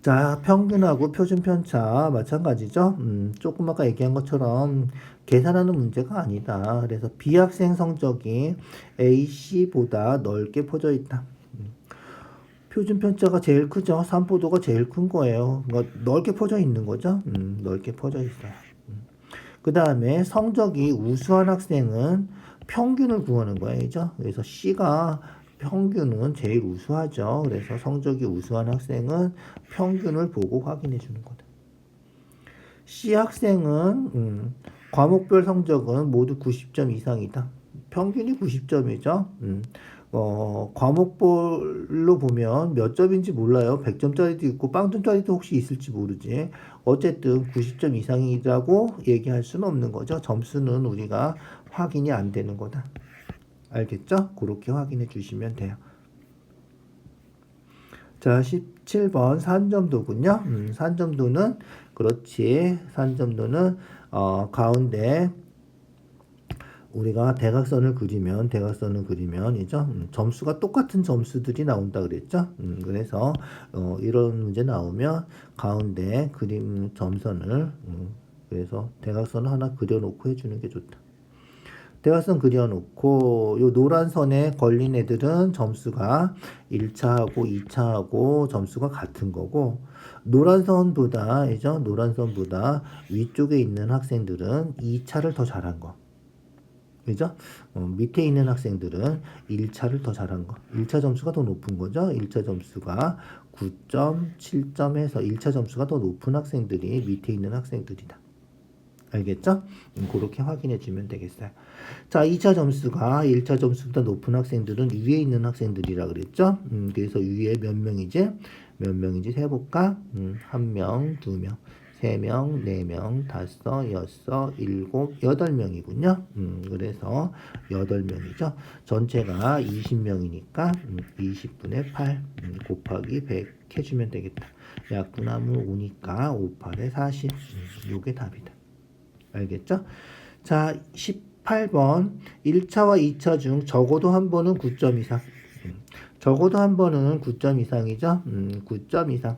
자, 평균하고 표준 편차 마찬가지죠. 조금 아까 얘기한 것처럼 계산하는 문제가 아니다. 그래서 B 학생 성적이 A, C보다 넓게 퍼져 있다. 표준 편차가 제일 크죠. 산포도가 제일 큰 거예요. 그러니까 넓게 퍼져 있는 거죠. 넓게 퍼져 있어요. 그 다음에 성적이 우수한 학생은 평균을 구하는 거예요. 그죠? 그래서 C가 평균은 제일 우수하죠. 그래서 성적이 우수한 학생은 평균을 보고 확인해 주는 거다. C 학생은 과목별 성적은 모두 90점 이상이다. 평균이 90점이죠. 과목별로 보면 몇 점인지 몰라요. 100점짜리도 있고 빵점짜리도 혹시 있을지 모르지. 어쨌든 90점 이상이라고 얘기할 수는 없는 거죠. 점수는 우리가 확인이 안 되는 거다. 알겠죠? 그렇게 확인해 주시면 돼요. 자, 17번 산점도군요. 산점도는 그렇지. 산점도는 가운데 우리가 대각선을 그리면 이죠. 점수가 똑같은 점수들이 나온다 그랬죠. 그래서 이런 문제 나오면 가운데 그림 점선을 그래서 대각선을 하나 그려놓고 해주는 게 좋다. 대각선 그려놓고 요 노란 선에 걸린 애들은 점수가 1차하고 2차하고 점수가 같은 거고 노란 선보다 위쪽에 있는 학생들은 2차를 더 잘한 거. 그죠? 밑에 있는 학생들은 1차를 더 잘한 거. 1차 점수가 더 높은 거죠. 1차 점수가 9.7점에서 1차 점수가 더 높은 학생들이 밑에 있는 학생들이다. 알겠죠? 그렇게 확인해 주면 되겠어요. 자, 2차 점수가 1차 점수보다 높은 학생들은 위에 있는 학생들이라 그랬죠? 그래서 위에 몇 명이지? 몇 명인지 세볼까? 1명, 2명, 3명, 4명, 5, 6, 7, 8명이군요. 그래서 8명이죠. 전체가 20명이니까 20분의 8 곱하기 100 해주면 되겠다. 약분하면 5니까 5, 8에 40. 요게 답이다. 알겠죠? 자, 18번 1차와 2차 중 적어도 한 번은 9점 이상. 적어도 한 번은 9점 이상이죠? 9점 이상.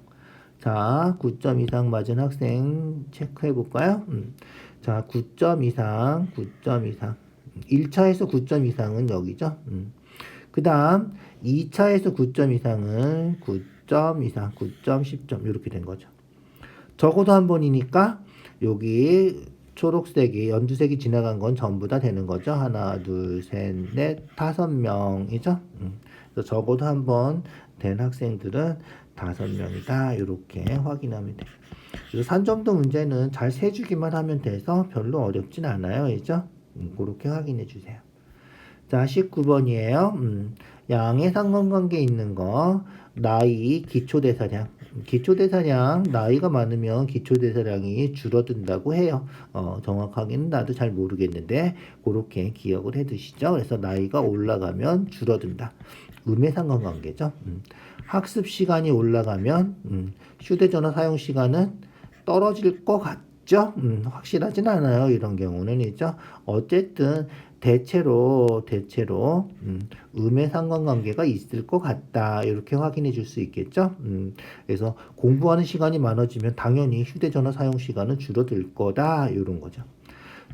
자, 9점 이상 맞은 학생 체크해 볼까요? 자, 9점 이상, 9점 이상. 1차에서 9점 이상은 여기죠? 그 다음 2차에서 9점 이상은 9점 이상, 9점, 10점 이렇게 된 거죠. 적어도 한 번이니까 여기 초록색이 연두색이 지나간 건 전부 다 되는 거죠. 하나, 둘, 셋, 넷, 5명이죠. 그래서 적어도 한 번 된 학생들은 5명이다. 이렇게 확인하면 돼요. 그래서 산점도 문제는 잘 세주기만 하면 돼서 별로 어렵진 않아요. 그죠? 그렇게 확인해 주세요. 자, 19번이에요. 양의 상관관계 있는 거 나이, 기초대사량. 기초대사량 나이가 많으면 기초대사량이 줄어든다고 해요. 정확하게는 나도 잘 모르겠는데 그렇게 기억을 해 두시죠. 그래서 나이가 올라가면 줄어든다. 음의 상관관계죠. 학습 시간이 올라가면 휴대전화 사용 시간은 떨어질 것 같죠. 확실하진 않아요. 이런 경우는이죠. 어쨌든 대체로 음의 상관관계가 있을 것 같다. 이렇게 확인해 줄 수 있겠죠. 그래서 공부하는 시간이 많아지면 당연히 휴대전화 사용 시간은 줄어들 거다. 이런 거죠.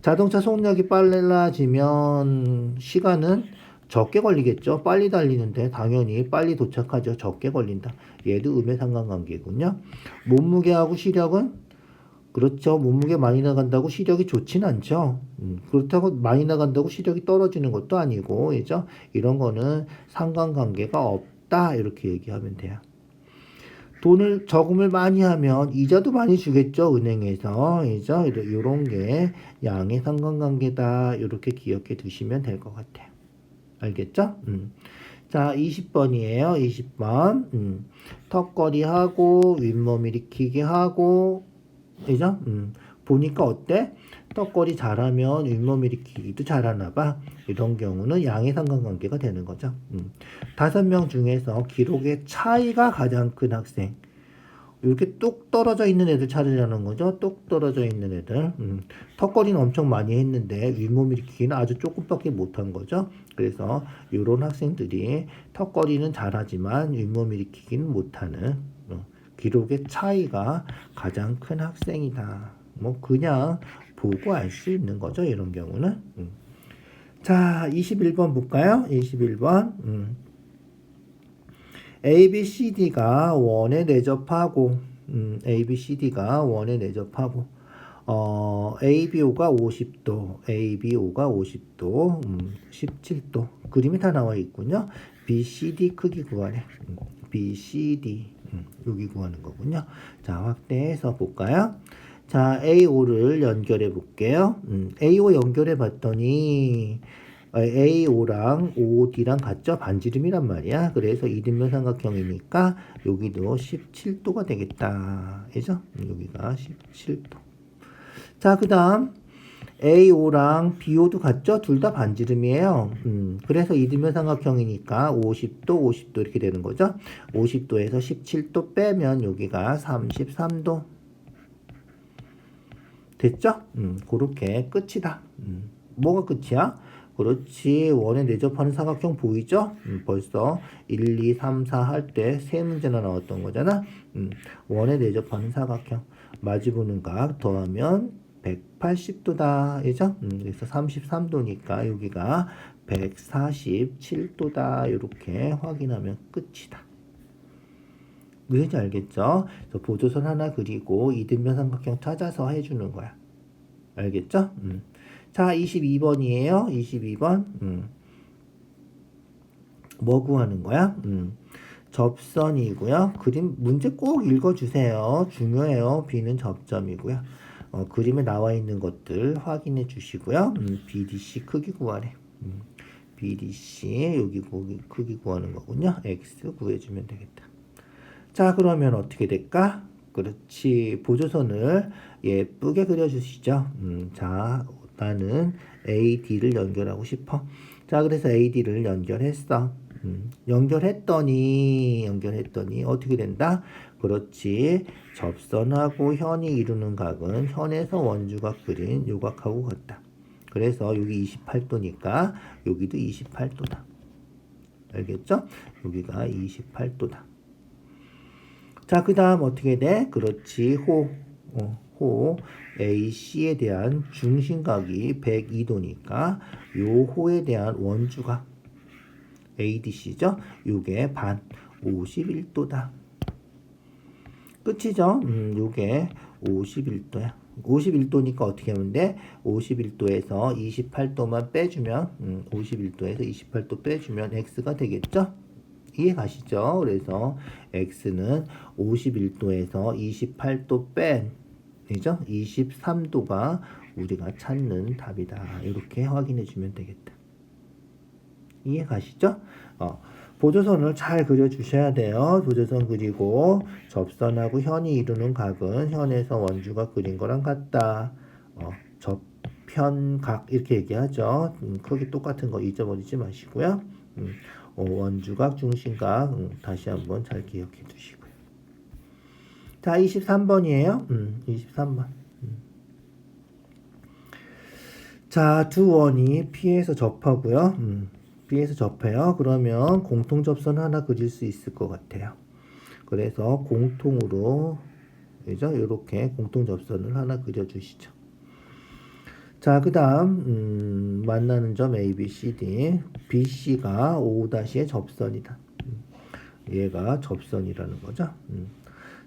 자동차 속력이 빨라지면 시간은 적게 걸리겠죠. 빨리 달리는데 당연히 빨리 도착하죠. 적게 걸린다. 얘도 음의 상관관계군요. 몸무게하고 시력은 그렇죠. 몸무게 많이 나간다고 시력이 좋진 않죠. 그렇다고 많이 나간다고 시력이 떨어지는 것도 아니고, 그죠? 이런 거는 상관관계가 없다. 이렇게 얘기하면 돼요. 돈을 저금을 많이 하면 이자도 많이 주겠죠. 은행에서. 그죠? 이런 게 양의 상관관계다. 이렇게 기억해 두시면 될 것 같아요. 알겠죠? 자, 20번이에요. 20번. 턱걸이 하고, 윗몸 일으키기 하고, 그죠? 보니까 어때? 턱걸이 잘하면 윗몸 일으키기도 잘하나 봐. 이런 경우는 양의 상관관계가 되는 거죠. 5명 중에서 기록의 차이가 가장 큰 학생. 이렇게 뚝 떨어져 있는 애들 찾으려는 거죠. 뚝 떨어져 있는 애들. 턱걸이는 엄청 많이 했는데 윗몸 일으키기는 아주 조금밖에 못한 거죠. 그래서 이런 학생들이 턱걸이는 잘하지만 윗몸 일으키기는 못하는 기록의 차이가 가장 큰 학생이다. 뭐 그냥 보고 알 수 있는 거죠. 이런 경우는. 자, 21번 볼까요? 21번. A, B, C, D가 원에 내접하고 A, B, C, D가 원에 내접하고 ABO가 50도, ABO가 50도, 17도. 그림이 다 나와 있군요. BCD 크기 구하래. BCD. 여기 구하는 거군요. 자, 확대해서 볼까요? 자, AO를 연결해 볼게요. AO 연결해 봤더니 AO랑 OD랑 같죠? 반지름이란 말이야. 그래서 이등변 삼각형이니까 여기도 17도가 되겠다. 그죠? 여기가 17도. 자, 그 다음 AO랑 BO도 같죠? 둘 다 반지름이에요. 그래서 이등변 삼각형이니까 50도, 50도 이렇게 되는 거죠. 50도에서 17도 빼면 여기가 33도. 됐죠? 그렇게 끝이다. 뭐가 끝이야? 그렇지. 원에 내접하는 삼각형 보이죠? 벌써 1, 2, 3, 4 할 때 세 문제나 나왔던 거잖아. 원에 내접하는 삼각형. 마주보는 각 더하면 180도다. 그죠? 그래서 33도니까 여기가 147도다. 이렇게 확인하면 끝이다. 무슨지 알겠죠? 그래서 보조선 하나 그리고 이등변 삼각형 찾아서 해주는 거야. 알겠죠? 자, 22번이에요. 22번. 뭐 구하는 거야? 접선이고요. 그림 문제 꼭 읽어주세요. 중요해요. B는 접점이고요. 그림에 나와 있는 것들 확인해 주시고요. BDC 크기 구하래. BDC 여기 크기 구하는 거군요. X 구해주면 되겠다. 자, 그러면 어떻게 될까? 그렇지. 보조선을 예쁘게 그려주시죠. 자, 나는 AD를 연결하고 싶어. 자, 그래서 AD를 연결했어. 연결했더니 어떻게 된다? 그렇지. 접선하고 현이 이루는 각은 현에서 원주가 그린 요각하고 같다. 그래서 여기 28도니까 여기도 28도다. 알겠죠? 여기가 28도다. 자, 그 다음 어떻게 돼? 그렇지. 호 AC에 대한 중심각이 102도니까 요 호에 대한 원주각 ADC죠? 요게 반 51도다. 끝이죠? 요게 51도야. 51도니까 어떻게 하면 돼? 51도에서 28도만 빼주면 51도에서 28도 빼주면 X가 되겠죠? 이해 가시죠? 그래서 X는 51도에서 28도 뺀, 그죠? 23도가 우리가 찾는 답이다. 이렇게 확인해 주면 되겠다. 이해 가시죠? 보조선을 잘 그려주셔야 돼요. 보조선 그리고 접선하고 현이 이루는 각은 현에서 원주가 그린 거랑 같다. 접현각 이렇게 얘기하죠. 크기 똑같은 거 잊어버리지 마시고요. 원주각, 중심각 다시 한번 잘 기억해 두시고요. 자, 23번이에요. 23번. 자, 두 원이 P에서 접하고요. B에서 접해요. 그러면 공통 접선 하나 그릴 수 있을 것 같아요. 그래서 공통으로 그죠? 이렇게 공통 접선을 하나 그려주시죠. 자, 그 다음 만나는 점 A, B, C, D. BC가 O''의 접선이다. 얘가 접선이라는 거죠.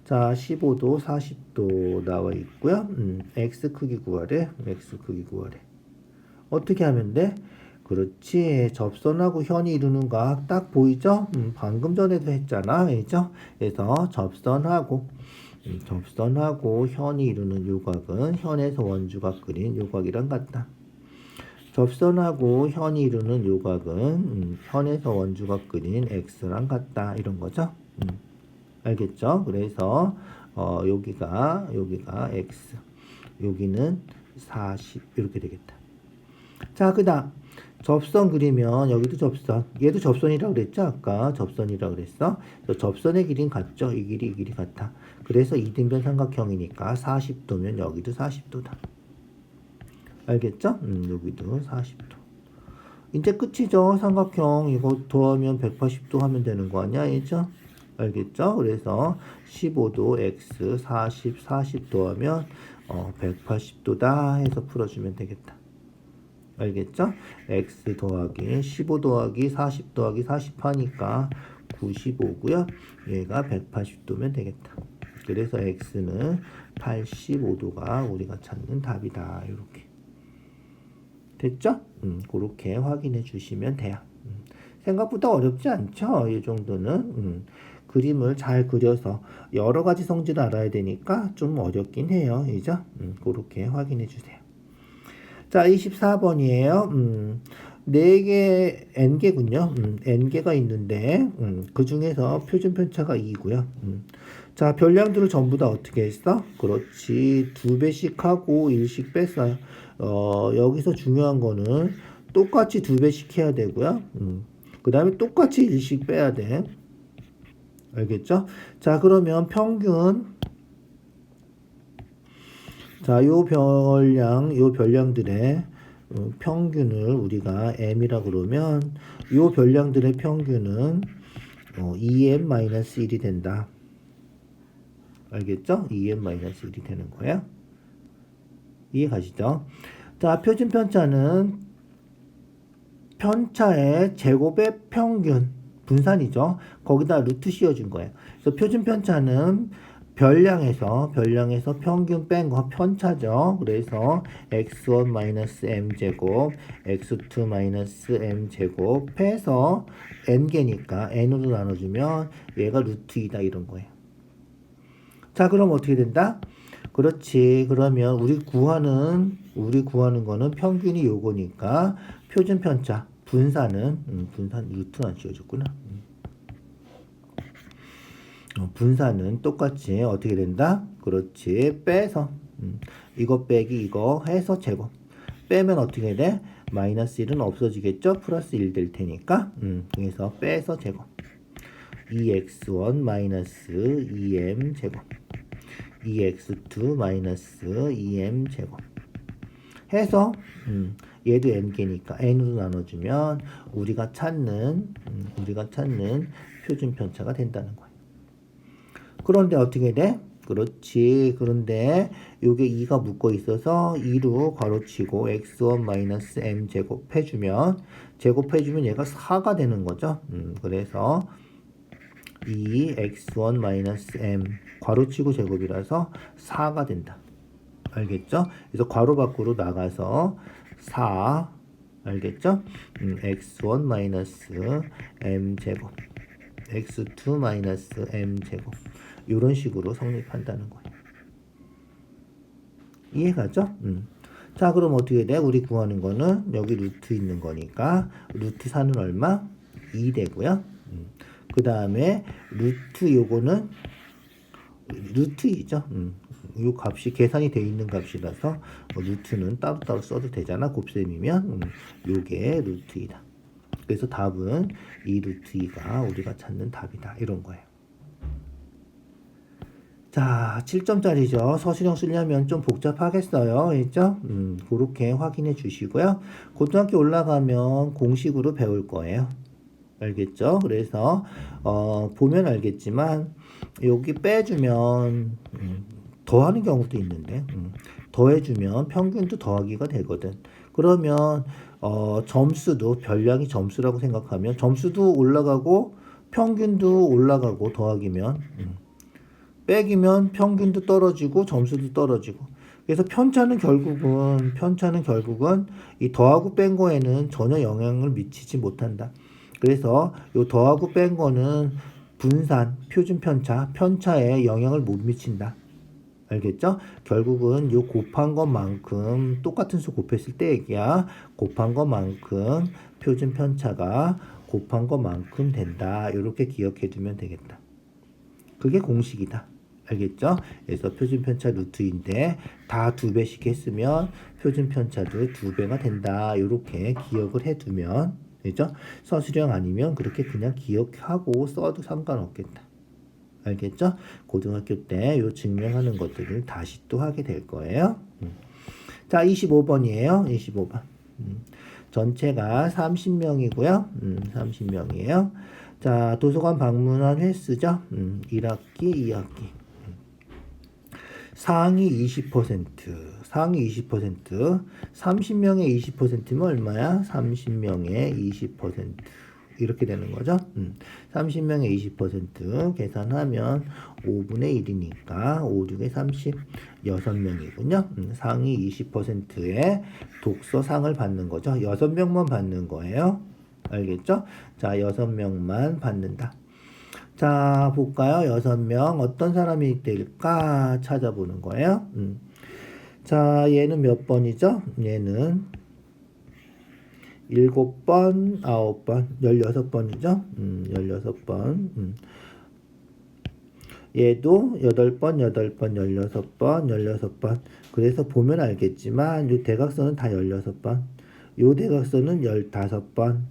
자, 15도, 40도 나와 있고요. X 크기 구하래. X 크기 구하래. 어떻게 하면 돼? 그렇지. 접선하고 현이 이루는 각 딱 보이죠? 방금 전에도 했잖아. 그죠? 그래서 접선하고 현이 이루는 요각은 현에서 원주가 그린 요각이랑 같다. 접선하고 현이 이루는 요각은 현에서 원주가 그린 X랑 같다. 이런 거죠. 알겠죠? 그래서 여기가 X, 여기는 40 이렇게 되겠다. 자, 그 다음 접선 그리면 여기도 접선, 얘도 접선이라고 그랬죠? 아까 접선이라고 그랬어. 접선의 길이는 같죠? 이 길이 같아. 그래서 이등변 삼각형이니까 40도면 여기도 40도다. 알겠죠? 여기도 40도. 이제 끝이죠. 삼각형 이거 더하면 180도 하면 되는 거 아니야? 알죠? 알겠죠? 그래서 15도 x 40 더하면 180도다 해서 풀어주면 되겠다. 알겠죠? x 더하기 15 더하기 40 더하기 40 하니까 95고요. 얘가 180도면 되겠다. 그래서 x는 85도가 우리가 찾는 답이다. 이렇게. 됐죠? 그렇게 확인해 주시면 돼요. 생각보다 어렵지 않죠? 이 정도는. 그림을 잘 그려서 여러 가지 성질을 알아야 되니까 좀 어렵긴 해요. 그죠? 그렇게 확인해 주세요. 자, 24번이에요. 4개, n개군요. n개가 있는데, 그 중에서 표준 편차가 2고요. 자, 별량들을 전부 다 어떻게 했어? 그렇지. 2배씩 하고 1씩 뺐어요. 여기서 중요한 거는 똑같이 2배씩 해야 되고요. 그 다음에 똑같이 1씩 빼야 돼. 알겠죠? 자, 그러면 평균. 자, 요 별량들의 평균을 우리가 m이라 그러면 요 별량들의 평균은 2m-1이 된다. 알겠죠? 2m-1이 되는 거야. 이해 가시죠? 자, 표준 편차는 편차의 제곱의 평균 분산이죠. 거기다 루트 씌워준 거예요. 그래서 표준 편차는 별량에서 평균 뺀 거 편차죠. 그래서 x1-m제곱, x2-m제곱 해서 n개니까 n으로 나눠주면 얘가 루트 2다 이런 거예요. 자, 그럼 어떻게 된다? 그렇지. 그러면 우리 구하는 거는 평균이 요거니까 표준 편차 분산 루트는 안 씌워줬구나. 분산은 똑같이 어떻게 된다? 그렇지. 빼서 이거 빼기 이거 해서 제곱. 빼면 어떻게 돼? 마이너스 1은 없어지겠죠? 플러스 1 될 테니까. 그래서 빼서 제곱. 2x1 마이너스 2m 제곱. 2x2 마이너스 2m 제곱. 해서 얘도 n개니까 n으로 나눠주면 우리가 찾는 표준 편차가 된다는 거야. 그런데 어떻게 돼? 그렇지. 그런데 요게 2가 묶어 있어서 2로 괄호치고 x1-m 제곱해주면 얘가 4가 되는 거죠. 그래서 2x1-m 괄호치고 제곱이라서 4가 된다. 알겠죠? 그래서 괄호 밖으로 나가서 4 알겠죠? x1-m 제곱 x2-m 제곱 이런 식으로 성립한다는 거예요. 이해가죠? 자, 그럼 어떻게 돼? 우리 구하는 거는 여기 루트 있는 거니까 루트 4는 얼마? 2 되고요. 그 다음에 루트 요거는 루트 2죠. 요 값이 계산이 되어 있는 값이라서 루트는 따로따로 써도 되잖아. 곱셈이면 요게 루트 2다. 그래서 답은 이 루트 2가 우리가 찾는 답이다. 이런 거예요. 자, 7점짜리죠. 서술형 쓰려면 좀 복잡하겠어요. 그렇죠? 그렇게 확인해 주시고요. 고등학교 올라가면 공식으로 배울 거예요. 알겠죠? 그래서 보면 알겠지만 여기 빼주면 더하는 경우도 있는데 더해주면 평균도 더하기가 되거든. 그러면 점수도 별량이 점수라고 생각하면 점수도 올라가고 평균도 올라가고 더하기면 빼기면 평균도 떨어지고 점수도 떨어지고. 그래서 편차는 결국은 이 더하고 뺀 거에는 전혀 영향을 미치지 못한다. 그래서 요 더하고 뺀 거는 분산, 표준 편차에 영향을 못 미친다. 알겠죠? 결국은 요 곱한 것만큼 똑같은 수 곱했을 때 얘기야. 곱한 것만큼 표준 편차가 곱한 것만큼 된다. 이렇게 기억해 두면 되겠다. 그게 공식이다. 알겠죠? 그래서 표준 편차 루트인데 다 2배씩 했으면 표준 편차도 2배가 된다. 이렇게 기억을 해두면 되죠? 서술형 아니면 그렇게 그냥 기억하고 써도 상관없겠다. 알겠죠? 고등학교 때 요 증명하는 것들을 다시 또 하게 될 거예요. 자, 25번이에요. 25번. 전체가 30명이고요. 30명이에요. 자, 도서관 방문한 횟수죠. 1학기, 2학기. 상위 20%, 상위 20%, 30명의 20%면 얼마야? 30명의 20%. 이렇게 되는 거죠. 30명의 20% 계산하면 5분의 1이니까 5, 6에 36명이군요. 상위 20%의 독서상을 받는 거죠. 6명만 받는 거예요. 알겠죠? 자, 6명만 받는다. 자, 볼까요? 6명 어떤 사람이 될까 찾아보는 거예요. 자, 얘는 몇 번이죠? 얘는 7번, 9번, 16번이죠? 16번. 얘도 8번, 8번, 16번, 16번. 그래서 보면 알겠지만 이 대각선은 다 16번. 이 대각선은 15번.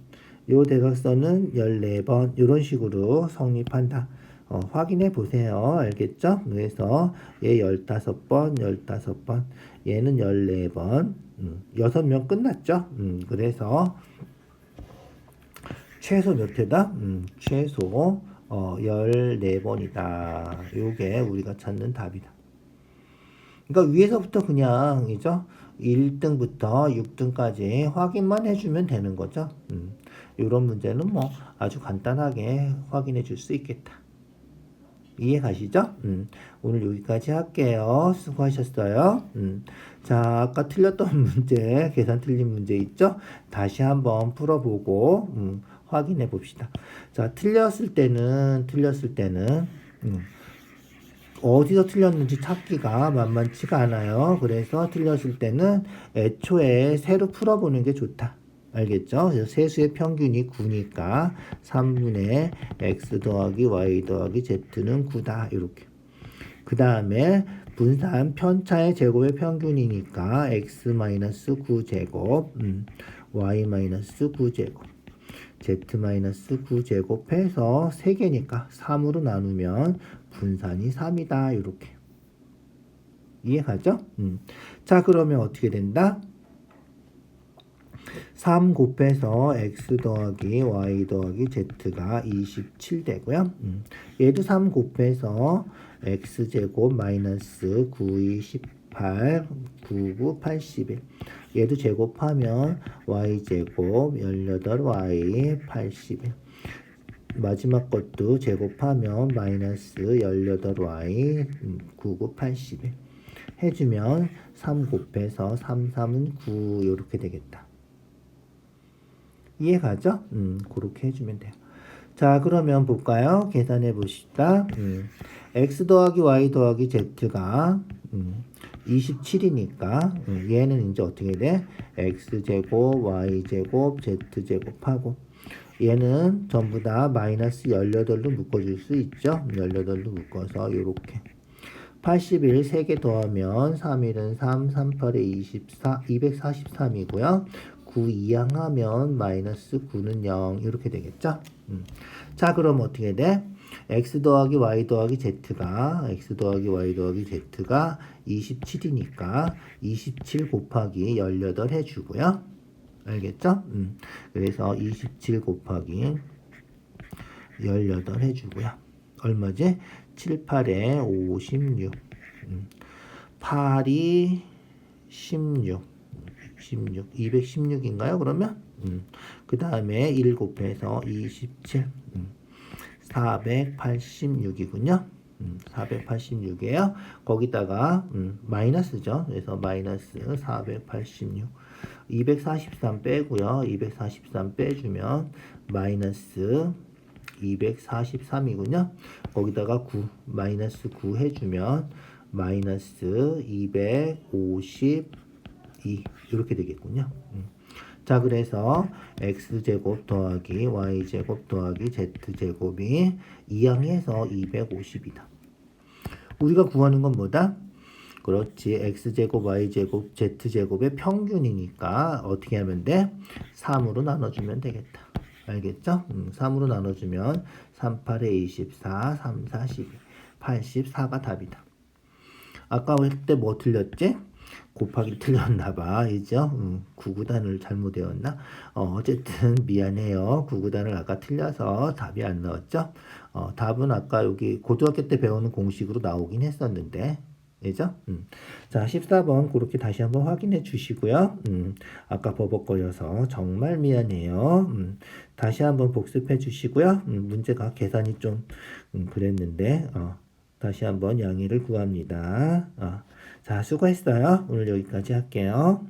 이 대각선은 14번. 이런 식으로 성립한다. 확인해 보세요. 알겠죠? 그래서 얘 15번, 15번. 얘는 14번. 6명 끝났죠? 그래서 최소 몇 회다? 최소 14번이다. 요게 우리가 찾는 답이다. 그러니까 위에서부터 그냥 이죠? 1등부터 6등까지 확인만 해주면 되는 거죠. 이런 문제는 뭐 아주 간단하게 확인해 줄 수 있겠다. 이해 가시죠? 오늘 여기까지 할게요. 수고하셨어요. 자, 아까 틀렸던 문제, 계산 틀린 문제 있죠? 다시 한번 풀어보고 확인해 봅시다. 자, 틀렸을 때는 어디서 틀렸는지 찾기가 만만치가 않아요. 그래서 틀렸을 때는 애초에 새로 풀어보는 게 좋다. 알겠죠? 그래서 세수의 평균이 9니까 3분의 x 더하기 y 더하기 z는 9다. 이렇게. 그 다음에 분산 편차의 제곱의 평균이니까 x-9제곱, y-9제곱, z-9제곱 해서 3개니까 3으로 나누면 분산이 3이다. 이렇게. 이해가죠? 자, 그러면 어떻게 된다? 3 곱해서 x 더하기 y 더하기 z가 27 되고요. 얘도 3 곱해서 x제곱 마이너스 9, 18, 99, 81. 얘도 제곱하면 y제곱 18y 81. 마지막 것도 제곱하면 마이너스 18y 99, 81. 해주면 3 곱해서 3, 3은 9 이렇게 되겠다. 이해가죠? 그렇게 해주면 돼요. 자, 그러면 볼까요? 계산해 봅시다. x 더하기 y 더하기 z가 27이니까 얘는 이제 어떻게 돼? x제곱, y제곱, z제곱하고 얘는 전부 다 마이너스 18로 묶어줄 수 있죠? 18로 묶어서 이렇게 81 3개 더하면 3일은 3, 38에 24, 243이고요. 9 이항하면 마이너스 9는 0 이렇게 되겠죠. 자, 그럼 어떻게 돼? x 더하기 y 더하기 z가 27이니까 27 곱하기 18 해주고요. 알겠죠? 그래서 27 곱하기 18 해주고요. 얼마지? 7, 8에 56 8이 16 216인가요? 그러면 그 다음에 1 곱해서 27 486이군요. 486이에요. 거기다가 마이너스죠. 그래서 마이너스 486 243 빼고요. 243 빼주면 마이너스 243이군요. 거기다가 9 마이너스 9 해주면 마이너스 252 이렇게 되겠군요. 자, 그래서 x제곱 더하기 y제곱 더하기 z제곱이 이항해서 250이다. 우리가 구하는 건 뭐다? 그렇지. x제곱 y제곱 z제곱의 평균이니까 어떻게 하면 돼? 3으로 나눠주면 되겠다. 알겠죠? 3으로 나눠주면 3, 8에 24, 3, 4, 12 84가 답이다. 아까 할 때 뭐 틀렸지? 곱하기 틀렸나봐. 그죠? 9구단을 잘못 외웠나? 어쨌든 미안해요. 9구단을 아까 틀려서 답이 안 나왔죠? 답은 아까 여기 고등학교 때 배우는 공식으로 나오긴 했었는데. 그죠? 자, 14번 그렇게 다시 한번 확인해 주시고요. 아까 버벅거려서 정말 미안해요. 다시 한번 복습해 주시고요. 문제가 계산이 좀 그랬는데 다시 한번 양해를 구합니다. 자, 수고했어요. 오늘 여기까지 할게요.